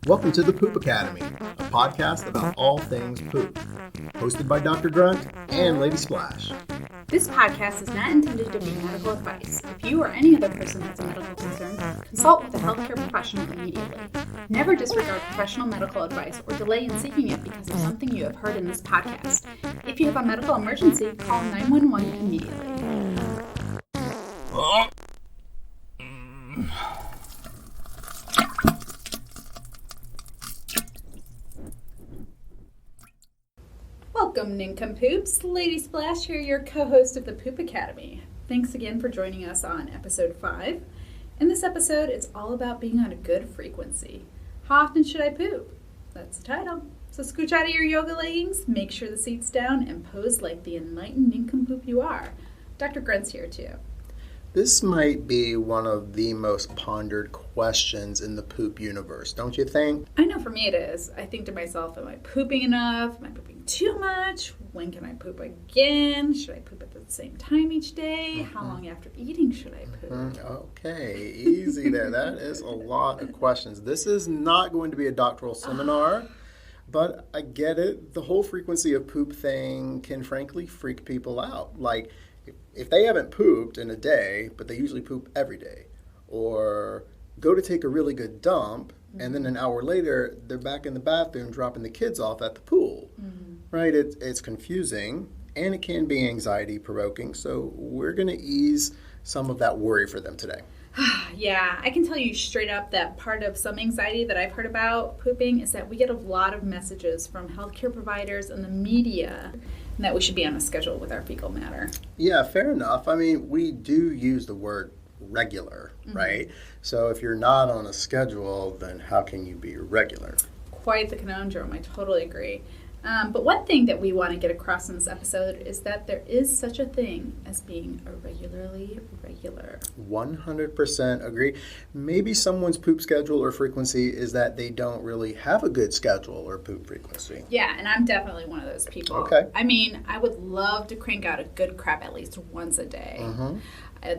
Welcome to the Poop Academy, a podcast about all things poop, hosted by Dr. Grunt and Lady Splash. This podcast is not intended to be medical advice. If you or any other person has a medical concern, consult with a healthcare professional immediately. Never disregard professional medical advice or delay in seeking it because of something you have heard in this podcast. If you have a medical emergency, call 911 immediately. Welcome, nincompoops. Lady Splash here, your co-host of the Poop Academy. Thanks again for joining us on episode 5. In this episode, it's all about being on a good frequency. How often should I poop? That's the title. So scooch out of your yoga leggings, make sure the seat's down, and pose like the enlightened nincompoop you are. Dr. Grunt's here too. This might be one of the most pondered questions in the poop universe, don't you think? I know for me it is. I think to myself, am I pooping enough? Am I pooping too much? When can I poop again? Should I poop at the same time each day? How long after eating should I poop? Okay, easy there. That is a lot of questions. This is not going to be a doctoral seminar, but I get it. The whole frequency of poop thing can frankly freak people out. Like, if they haven't pooped in a day, but they usually poop every day, or go to take a really good dump, and then an hour later, they're back in the bathroom dropping the kids off at the pool, right? It's confusing, and it can be anxiety-provoking, so we're going to ease some of that worry for them today. Yeah, I can tell you straight up that part of some anxiety that I've heard about pooping is that we get a lot of messages from healthcare providers and the media and that we should be on a schedule with our fecal matter. Yeah, fair enough. I mean, we do use the word regular, right? So if you're not on a schedule, then how can you be regular? Quite the conundrum. I totally agree. But one thing that we want to get across in this episode is that there is such a thing as being irregularly regular. 100% agree. Maybe someone's poop schedule or frequency is that they don't really have a good schedule or poop frequency. Yeah, and I'm definitely one of those people. Okay. I mean, I would love to crank out a good crap at least once a day.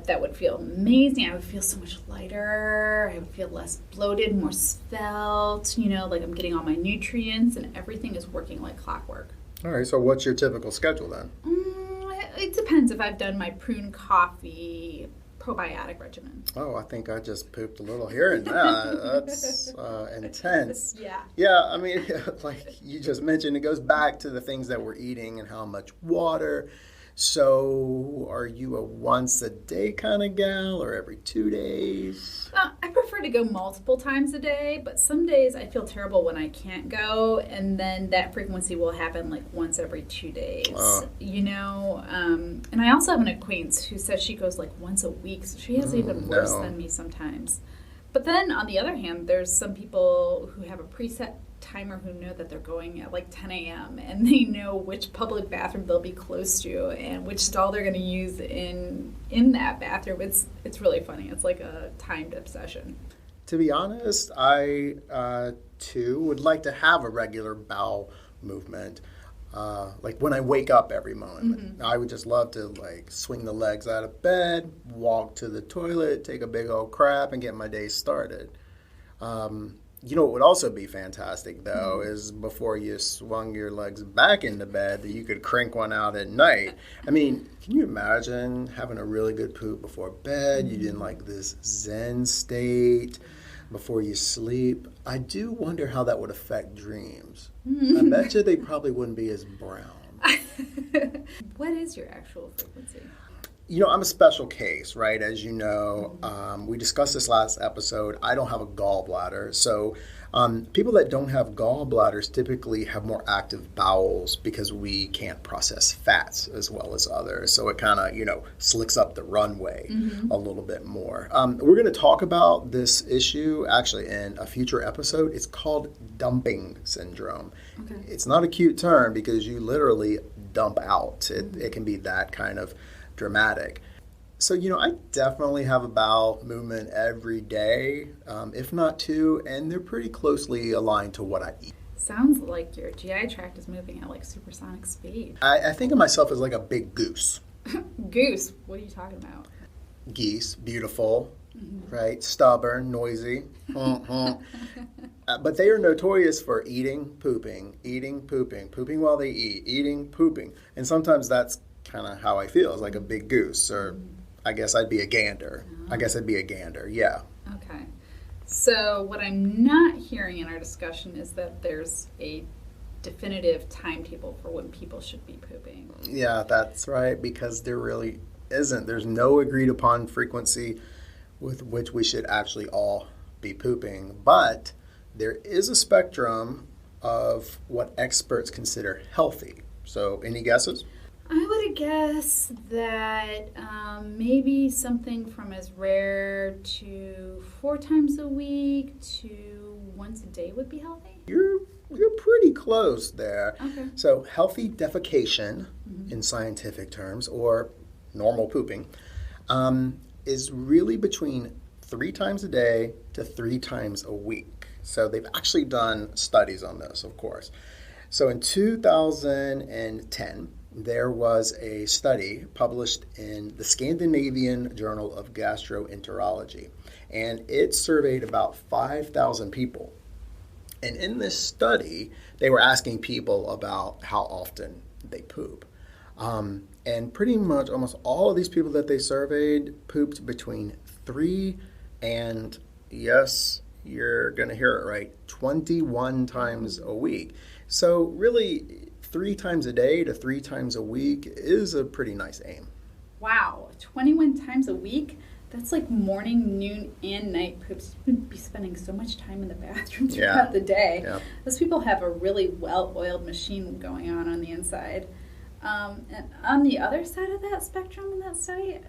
That would feel amazing. I would feel so much lighter. I would feel less bloated, more svelte, like I'm getting all my nutrients and everything is working like clockwork. All right, so what's your typical schedule then? It depends if I've done my prune coffee probiotic regimen. Oh, I think I just pooped a little here and that. That's intense. Yeah. Yeah, I mean, like you just mentioned, it goes back to the things that we're eating and how much water. So are you a once a day kind of gal or every 2 days? I prefer to go multiple times a day, but some days I feel terrible when I can't go, and then that frequency will happen like once every 2 days, and I also have an acquaintance who says she goes like once a week, so she has even worse than me sometimes. But then on the other hand, there's some people who have a preset timer who know that they're going at like 10 a.m. and they know which public bathroom they'll be close to and which stall they're going to use in that bathroom. It's really funny. It's like a timed obsession. To be honest, I too would like to have a regular bowel movement. Like when I wake up every morning, I would just love to like swing the legs out of bed, walk to the toilet, take a big old crap, and get my day started. What would also be fantastic, though, is before you swung your legs back into bed, that you could crank one out at night. I mean, can you imagine having a really good poop before bed? You're in like this Zen state before you sleep. I do wonder how that would affect dreams. I bet you they probably wouldn't be as brown. What is your actual frequency? I'm a special case, right? As you know, we discussed this last episode. I don't have a gallbladder. So people that don't have gallbladders typically have more active bowels because we can't process fats as well as others. So it kind of, slicks up the runway a little bit more. We're going to talk about this issue actually in a future episode. It's called dumping syndrome. Okay. It's not a cute term because you literally dump out. It can be that kind of dramatic. So, I definitely have a bowel movement every day, if not two, and they're pretty closely aligned to what I eat. Sounds like your GI tract is moving at like supersonic speed. I think of myself as like a big goose. Goose, what are you talking about? Geese, beautiful, right? Stubborn, noisy. But they are notorious for eating, pooping, pooping while they eat, eating, pooping. And sometimes that's kind of how I feel, as like a big goose, or I guess I'd be a gander. Yeah. Okay. So what I'm not hearing in our discussion is that there's a definitive timetable for when people should be pooping. Yeah, that's right, because there really isn't. There's no agreed upon frequency with which we should actually all be pooping. But there is a spectrum of what experts consider healthy. So any guesses? I would guess that maybe something from as rare to 4 times a week to once a day would be healthy. You're pretty close there. Okay. So healthy defecation, in scientific terms, or normal pooping, is really between 3 times a day to 3 times a week. So they've actually done studies on this, of course. So in 2010, there was a study published in the Scandinavian Journal of Gastroenterology, and it surveyed about 5,000 people. And in this study, they were asking people about how often they poop. And pretty much almost all of these people that they surveyed pooped between 3 and, yes, you're going to hear it right, 21 times a week. So really, 3 times a day to 3 times a week is a pretty nice aim. Wow, 21 times a week? That's like morning, noon, and night poops. You would be spending so much time in the bathroom throughout the day. Yeah. Those people have a really well-oiled machine going on the inside. And on the other side of that spectrum in that study,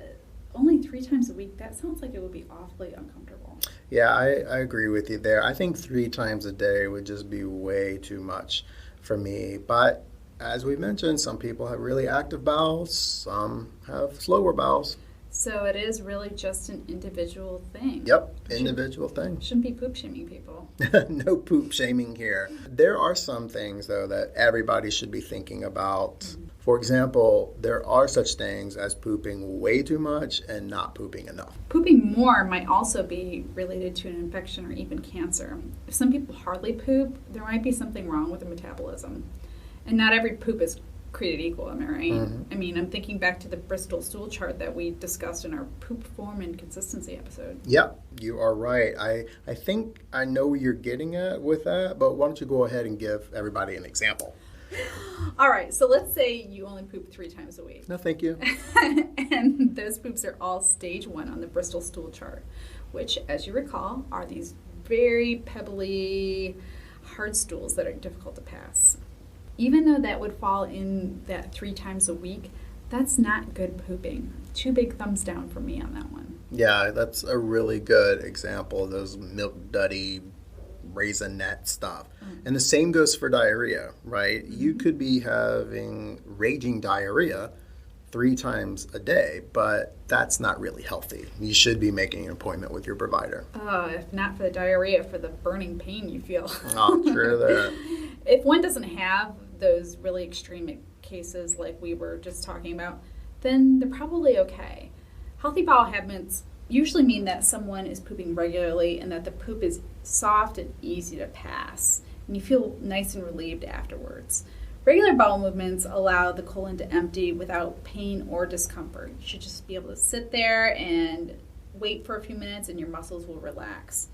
only 3 times a week, that sounds like it would be awfully uncomfortable. Yeah, I agree with you there. I think 3 times a day would just be way too much for me. But as we mentioned, some people have really active bowels, some have slower bowels. So it is really just an individual thing. Yep, individual thing. Shouldn't be poop shaming people. No poop shaming here. There are some things, though, that everybody should be thinking about. For example, there are such things as pooping way too much and not pooping enough. Pooping more might also be related to an infection or even cancer. If some people hardly poop, there might be something wrong with their metabolism. And not every poop is created equal, am I right? I mean, I'm thinking back to the Bristol stool chart that we discussed in our poop form and consistency episode. Yep, you are right. I think I know where you're getting at with that, but why don't you go ahead and give everybody an example? All right, so let's say you only poop 3 times a week. No, thank you. And those poops are all stage 1 on the Bristol stool chart, which, as you recall, are these very pebbly, hard stools that are difficult to pass. Even though that would fall in that 3 times a week, that's not good pooping. 2 big thumbs down for me on that one. Yeah, that's a really good example of those milk duddy raisinette stuff. And the same goes for diarrhea, right? You could be having raging diarrhea 3 times a day, but that's not really healthy. You should be making an appointment with your provider. If not for the diarrhea, for the burning pain you feel. Oh, true there. If one doesn't have those really extreme cases like we were just talking about, then they're probably okay. Healthy bowel habits usually mean that someone is pooping regularly and that the poop is soft and easy to pass, and you feel nice and relieved afterwards. Regular bowel movements allow the colon to empty without pain or discomfort. You should just be able to sit there and wait for a few minutes and your muscles will relax.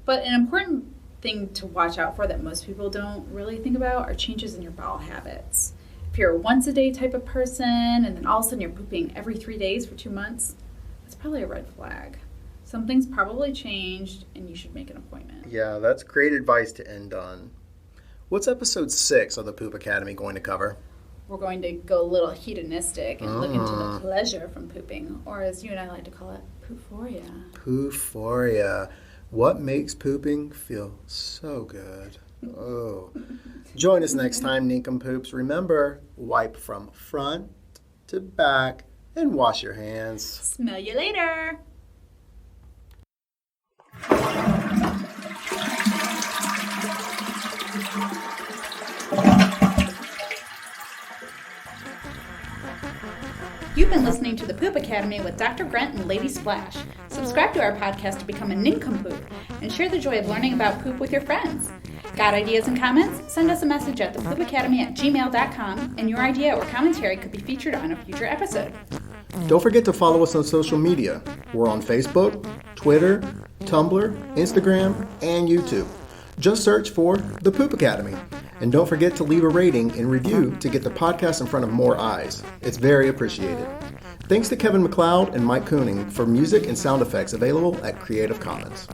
But an important thing to watch out for that most people don't really think about are changes in your bowel habits. If you're a once a day type of person and then all of a sudden you're pooping every 3 days for 2 months, that's probably a red flag. Something's probably changed and you should make an appointment. Yeah, that's great advice to end on. What's episode 6 of the Poop Academy going to cover? We're going to go a little hedonistic and look into the pleasure from pooping, or as you and I like to call it, poophoria. Poophoria. What makes pooping feel so good? Oh. Join us next time, nincompoops. Remember, wipe from front to back and wash your hands. Smell you later. You've been listening to the Poop Academy with Dr. Grant and Lady Splash. Subscribe to our podcast to become a nincompoop and share the joy of learning about poop with your friends. Got ideas and comments? Send us a message at thepoopacademy@gmail.com and your idea or commentary could be featured on a future episode. Don't forget to follow us on social media. We're on Facebook, Twitter, Tumblr, Instagram, and YouTube. Just search for The Poop Academy. And don't forget to leave a rating and review to get the podcast in front of more eyes. It's very appreciated. Thanks to Kevin MacLeod and Mike Kooning for music and sound effects available at Creative Commons.